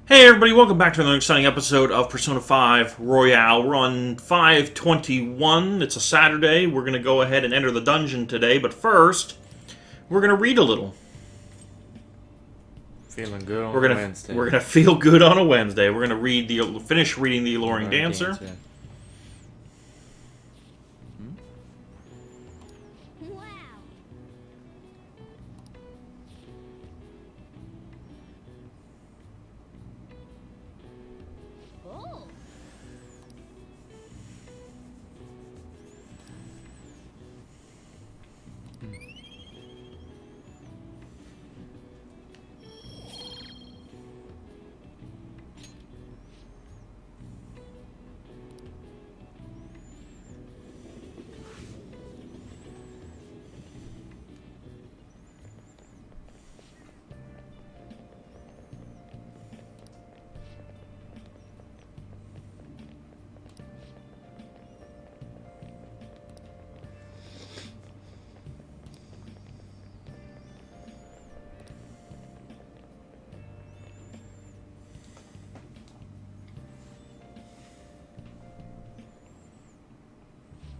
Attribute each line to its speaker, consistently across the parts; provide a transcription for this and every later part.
Speaker 1: Hey everybody, welcome back to another exciting episode of Persona 5 Royale. We're on 521. It's a Saturday. We're going to go ahead and enter the dungeon today, but first, we're going to read a little.
Speaker 2: Feeling good on Wednesday.
Speaker 1: We're going to feel good on a Wednesday. We're going to finish reading The Alluring Dancer.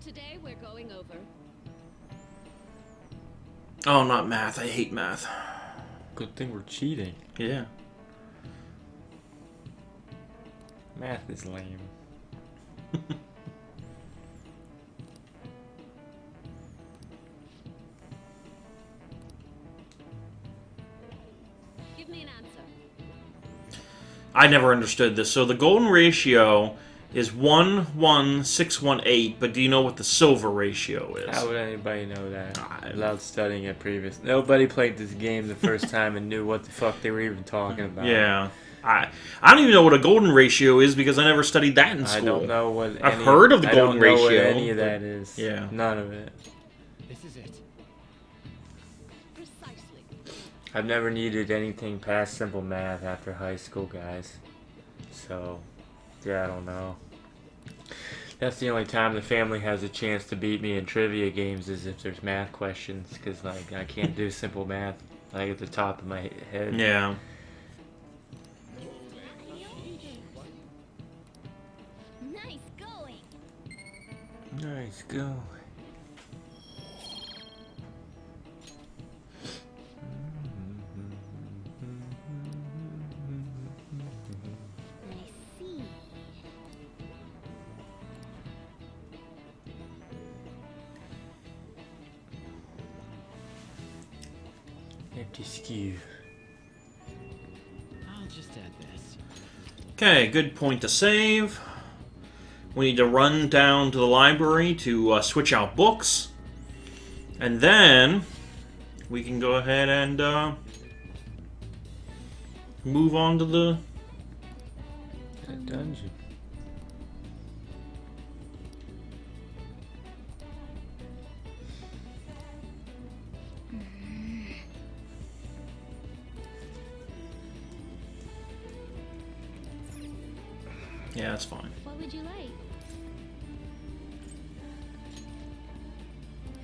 Speaker 3: Today we're going over.
Speaker 1: Oh, not math. I hate math.
Speaker 2: Good thing we're cheating.
Speaker 1: Yeah.
Speaker 2: Math is lame.
Speaker 3: Give me an answer.
Speaker 1: I never understood this. So the golden ratio is 1:1:6:1:8, but do you know what the silver ratio is?
Speaker 2: How would anybody know that without studying it previous? Nobody played this game the first time and knew what the fuck they were even talking about.
Speaker 1: Yeah. I don't even know what a golden ratio is because I never studied that in school.
Speaker 2: I don't know what
Speaker 1: I've heard of the golden ratio.
Speaker 2: I don't know what any of that is.
Speaker 1: Yeah.
Speaker 2: None of it.
Speaker 4: This is it.
Speaker 3: Precisely.
Speaker 2: I've never needed anything past simple math after high school, guys. So, yeah, I don't know. That's the only time the family has a chance to beat me in trivia games is if there's math questions, because like I can't do simple math like at the top of my head.
Speaker 1: Yeah.
Speaker 3: Nice going.
Speaker 2: Nice go.
Speaker 3: I see.
Speaker 2: Empty skew.
Speaker 4: I'll just add this.
Speaker 1: Okay, good point to save. We need to run down to the library to switch out books. And then we can go ahead and move on to the
Speaker 2: Dungeon.
Speaker 1: Yeah, that's fine.
Speaker 3: What would you like?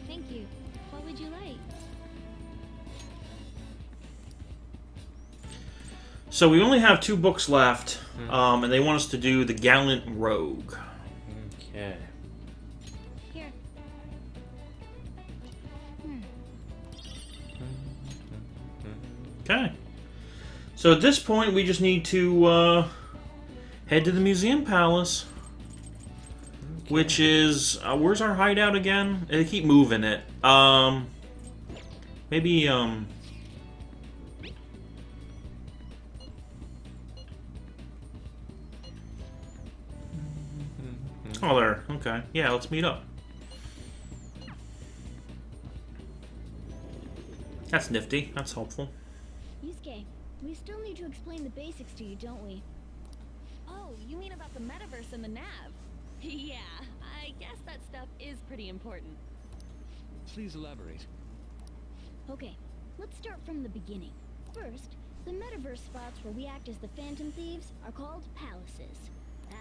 Speaker 3: Thank you. What would you like?
Speaker 1: So we only have 2 books left, and they want us to do the Gallant Rogue.
Speaker 2: Okay.
Speaker 3: Here.
Speaker 1: Okay. So at this point, we just need to head to the Museum Palace, which is where's our hideout again? They keep moving it. Maybe Oh, there. Okay. Yeah, let's meet up. That's nifty. That's helpful.
Speaker 5: Yusuke, we still need to explain the basics to you, don't we?
Speaker 3: Oh, you mean about the metaverse and the nav? Yeah, I guess that stuff is pretty important.
Speaker 4: Please elaborate.
Speaker 5: Okay, let's start from the beginning. First, the metaverse spots where we act as the Phantom Thieves are called palaces.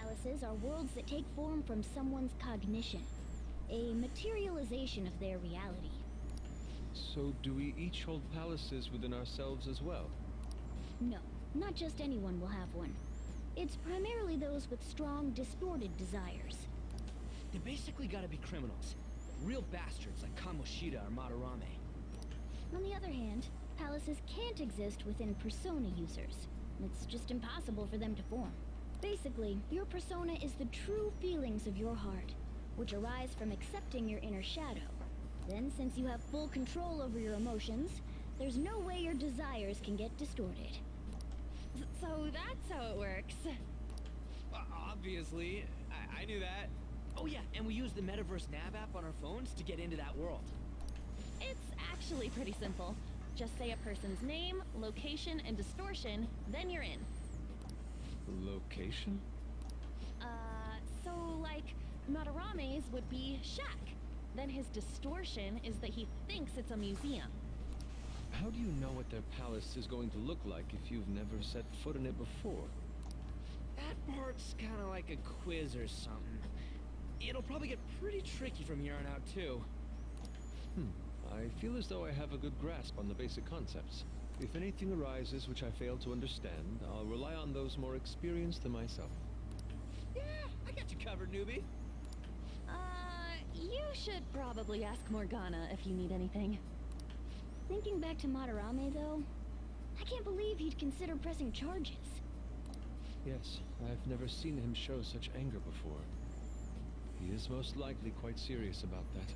Speaker 5: Palaces are worlds that take form from someone's cognition, a materialization of their reality.
Speaker 4: So do we each hold palaces within ourselves as well?
Speaker 5: No, not just anyone will have one. It's primarily those with strong, distorted desires.
Speaker 4: They basically gotta be criminals. Real bastards like Kamoshida or Madarame.
Speaker 5: On the other hand, palaces can't exist within persona users. It's just impossible for them to form. Basically, your persona is the true feelings of your heart, which arise from accepting your inner shadow. Then, since you have full control over your emotions, there's no way your desires can get distorted.
Speaker 3: So that's how it works.
Speaker 4: Obviously, I knew that. Oh yeah, and we use the Metaverse Nav app on our phones to get into that world.
Speaker 3: It's actually pretty simple. Just say a person's name, location, and distortion, then you're in.
Speaker 4: Location?
Speaker 3: So like, Madarame's would be shack. Then his distortion is that he thinks it's a museum.
Speaker 4: How do you know what their palace is going to look like if you've never set foot in it before? That part's kind of like a quiz or something. It'll probably get pretty tricky from here on out, too. I feel as though I have a good grasp on the basic concepts. If anything arises which I fail to understand, I'll rely on those more experienced than myself. Yeah, I got you covered, newbie.
Speaker 3: You should probably ask Morgana if you need anything.
Speaker 5: Thinking back to Madarame, though, I can't believe he'd consider pressing charges.
Speaker 4: Yes, I've never seen him show such anger before. He is most likely quite serious about that.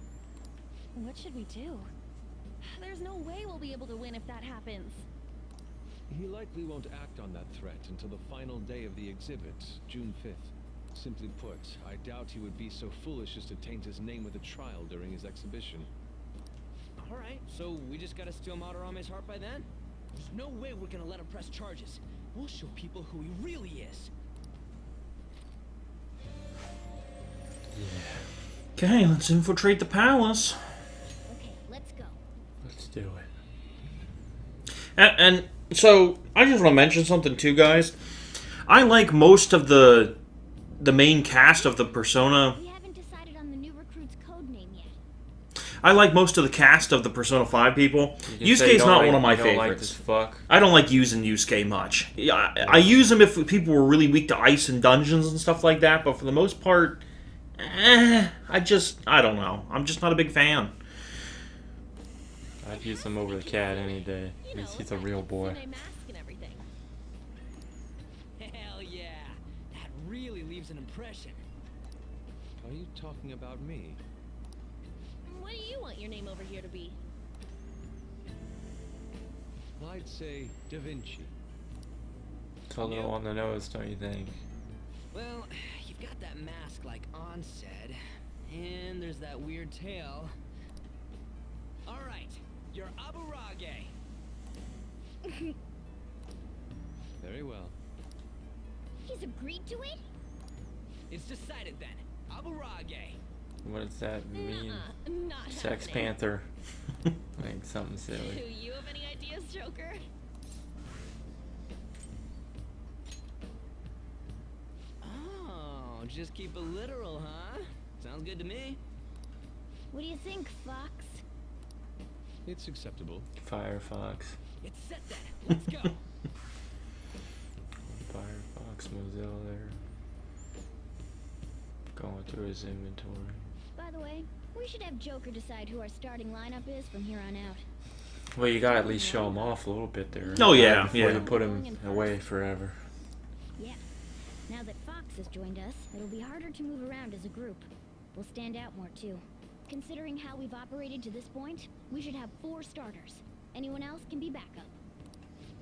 Speaker 3: What should we do? There's no way we'll be able to win if that happens.
Speaker 4: He likely won't act on that threat until the final day of the exhibit, June 5th. Simply put, I doubt he would be so foolish as to taint his name with a trial during his exhibition. Alright, so we just gotta steal Madarame's heart by then? There's no way we're gonna let him press charges. We'll show people who he really is.
Speaker 1: Okay, let's infiltrate the palace.
Speaker 5: Okay, let's go.
Speaker 2: Let's do it.
Speaker 1: And so, I just want to mention something too, guys. I like most of the main cast of the Persona.
Speaker 5: We haven't decided on the new recruit's code name yet.
Speaker 1: I like most of the cast of the Persona 5 people. Yusuke's not one of my favorites. I don't like using Yusuke much. Yeah, I use him if people were really weak to ice and dungeons and stuff like that, but for the most part, I don't know. I'm just not a big fan.
Speaker 2: I'd use him over the cat any day. He's a real boy.
Speaker 3: Mask and everything.
Speaker 4: Hell yeah! That really leaves an impression. Are you talking about me?
Speaker 3: What do you want your name over here to be?
Speaker 4: I'd say Da Vinci.
Speaker 2: It's a little on the nose, don't you think?
Speaker 4: Well, you've got that mask like On said, and there's that weird tail. Alright, you're Aburage. Very well.
Speaker 5: He's agreed to it?
Speaker 4: It's decided then. Aburage.
Speaker 2: What does that mean?
Speaker 3: Not
Speaker 2: Sex
Speaker 3: happening.
Speaker 2: Panther. Like something
Speaker 3: Do
Speaker 2: silly.
Speaker 3: you have any ideas, Joker?
Speaker 4: Oh, just keep it literal, huh? Sounds good to me.
Speaker 5: What do you think, Fox?
Speaker 4: It's acceptable.
Speaker 2: Firefox.
Speaker 4: It's set then. Let's go.
Speaker 2: Firefox, Mozilla there. Going through his inventory.
Speaker 5: By the way, we should have Joker decide who our starting lineup is from here on out.
Speaker 2: Well, you gotta at least show him off a little bit there.
Speaker 1: Oh, yeah,
Speaker 2: Before
Speaker 1: yeah.
Speaker 2: you put him away forever.
Speaker 5: Yeah. Now that Fox has joined us, it'll be harder to move around as a group. We'll stand out more too. Considering how we've operated to this point, we should have 4 starters. Anyone else can be backup.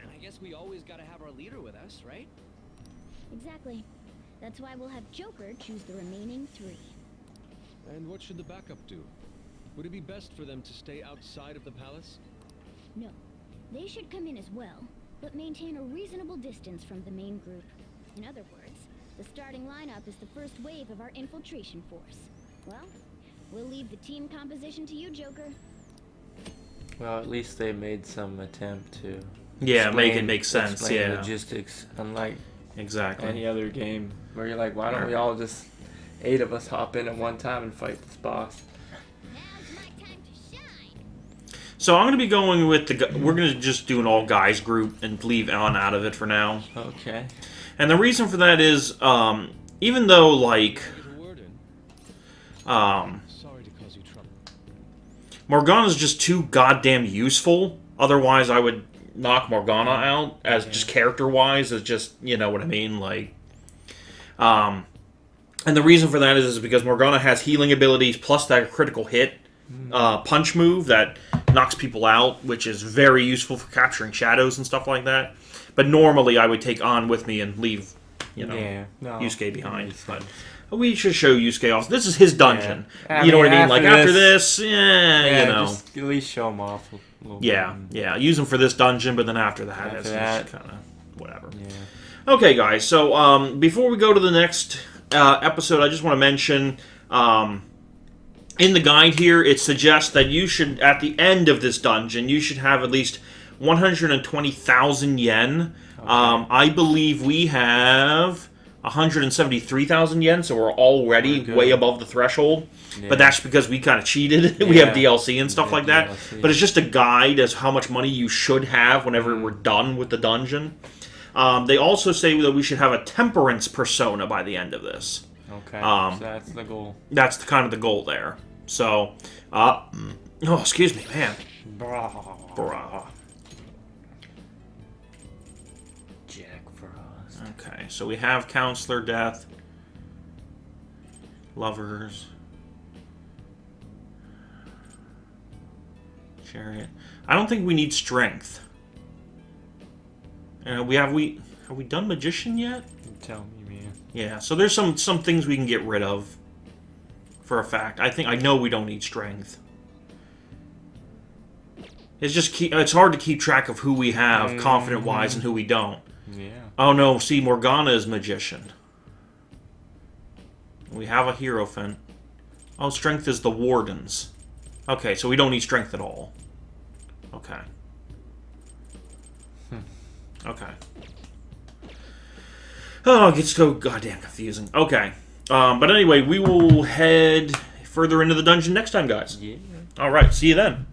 Speaker 4: And I guess we always gotta have our leader with us, right?
Speaker 5: Exactly. That's why we'll have Joker choose the remaining 3.
Speaker 4: And what should the backup do? Would it be best for them to stay outside of the palace?
Speaker 5: No. They should come in as well, but maintain a reasonable distance from the main group. In other words, the starting lineup is the first wave of our infiltration force. Well, we'll leave the team composition to you, Joker.
Speaker 2: Well, at least they made some attempt to.
Speaker 1: Yeah, make it make sense.
Speaker 2: Explain
Speaker 1: Yeah,
Speaker 2: logistics, unlike
Speaker 1: exactly.
Speaker 2: any other game where you're like, why don't we all just 8 of us hop in at one time and fight this boss?
Speaker 5: Now's my time to shine.
Speaker 1: So I'm going to be going with we're going to just do an all guys group and leave Ellen out of it for now.
Speaker 2: Okay.
Speaker 1: And the reason for that is, even though, like,
Speaker 4: Sorry to cause you trouble.
Speaker 1: Morgana's just too goddamn useful. Otherwise, I would knock Morgana out as just character-wise, as just, you know what I mean, like, and the reason for that is because Morgana has healing abilities plus that critical hit punch move that knocks people out, which is very useful for capturing shadows and stuff like that. But normally, I would take On with me and leave, you know, Yusuke behind. But we should show Yusuke off. This is his dungeon.
Speaker 2: Yeah.
Speaker 1: You know what I mean? Like, after
Speaker 2: this,
Speaker 1: this, you know.
Speaker 2: Just at least show him off a little
Speaker 1: Yeah,
Speaker 2: bit.
Speaker 1: yeah. Use him for this dungeon, but then after that, it's
Speaker 2: that,
Speaker 1: just kind of whatever.
Speaker 2: Yeah.
Speaker 1: Okay, guys. So before we go to the next episode, I just want to mention in the guide here, it suggests that you should, at the end of this dungeon, you should have at least 120,000 yen. Okay. I believe we have 173,000 yen, so we're already way above the threshold. Yeah. But that's because we kind of cheated. We have DLC and stuff like that. But it's just a guide as how much money you should have whenever we're done with the dungeon. They also say that we should have a temperance persona by the end of this.
Speaker 2: Okay, so that's the goal.
Speaker 1: That's kind of the goal there. So, oh, excuse me, man. Brah.
Speaker 2: Jack Frost.
Speaker 1: Okay, so we have Counselor Death. Lovers. Chariot. I don't think we need Strength. Have we done Magician yet?
Speaker 2: Tell me, man.
Speaker 1: Yeah, so there's some things we can get rid of. For a fact, I know we don't need Strength. It's just it's hard to keep track of who we have confident wise and who we don't.
Speaker 2: Yeah.
Speaker 1: Oh no! See, Morgana is Magician. We have a Hierophant. Oh, Strength is the Wardens. Okay, so we don't need Strength at all. Okay. Okay. Oh, it gets so goddamn confusing. Okay. But anyway, we will head further into the dungeon next time, guys.
Speaker 2: Yeah.
Speaker 1: Alright, see you then.